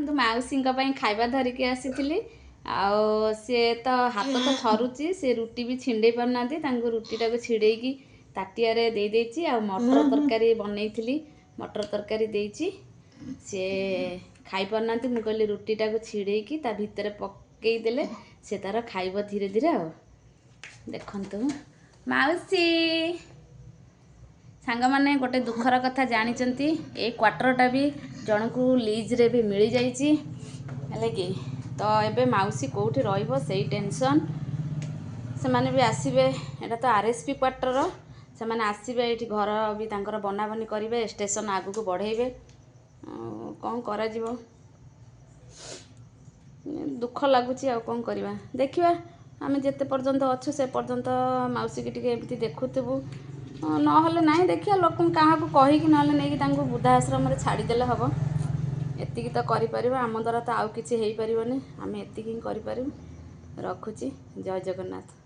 ଦେଖନ୍ତୁ ମାଉସୀଙ୍କ ପାଇଁ ଖାଇବା ଧରିକି ଆସିଥିଲି। ଆଉ ସେ ତ ହାତ ତ ଥରୁଛି, ସେ ରୁଟି ବି ଛିଣ୍ଡେଇ ପାରୁନାହାନ୍ତି। ତାଙ୍କୁ ରୁଟିଟାକୁ ଛିଡ଼େଇକି ତାଟିଆରେ ଦେଇ ଦେଇଛି। ଆଉ ମଟର ତରକାରୀ ବନେଇଥିଲି, ମଟର ତରକାରୀ ଦେଇଛି। ସେ ଖାଇପାରୁନାହାନ୍ତି। ମୁଁ କହିଲି ରୁଟିଟାକୁ ଛିଡ଼େଇକି ତା ଭିତରେ ପକେଇଦେଲେ ସେ ତାର ଖାଇବ ଧୀରେ ଧୀରେ। ଆଉ ଦେଖନ୍ତୁ ମାଉସୀ ସାଙ୍ଗମାନେ ଗୋଟେ ଦୁଃଖର କଥା ଜାଣିଛନ୍ତି, ଏଇ କ୍ୱାର୍ଟରଟା ବି ଜଣକୁ ଲିଜ୍ରେ ବି ମିଳିଯାଇଛି ହେଲେ କି। ତ ଏବେ ମାଉସୀ କେଉଁଠି ରହିବ ସେଇ ଟେନସନ୍। ସେମାନେ ବି ଆସିବେ, ଏଇଟା ତ RSP କ୍ୱାର୍ଟର। ସେମାନେ ଆସିବେ, ଏଇଠି ଘର ବି ତାଙ୍କର ବନାବନି କରିବେ, ଷ୍ଟେସନ୍ ଆଗକୁ ବଢ଼େଇବେ। କ'ଣ କରାଯିବ, ଦୁଃଖ ଲାଗୁଛି। ଆଉ କ'ଣ କରିବା, ଦେଖିବା ଆମେ ଯେତେ ପର୍ଯ୍ୟନ୍ତ ଅଛୁ ସେ ପର୍ଯ୍ୟନ୍ତ ମାଉସୀକି ଟିକେ ଏମିତି ଦେଖୁଥିବୁ। ନହେଲେ ନାହିଁ, ଦେଖିବା ଲୋକଙ୍କୁ କାହାକୁ କହିକି ନହେଲେ ନେଇକି ତାଙ୍କୁ ବୃଦ୍ଧା ଆଶ୍ରମରେ ଛାଡ଼ିଦେଲେ ହେବ। ଏତିକି ତ କରିପାରିବା, ଆମ ଦ୍ୱାରା ତ ଆଉ କିଛି ହେଇପାରିବନି। ଆମେ ଏତିକି ହିଁ କରିପାରିବୁ। ରଖୁଛି, ଜୟ ଜଗନ୍ନାଥ।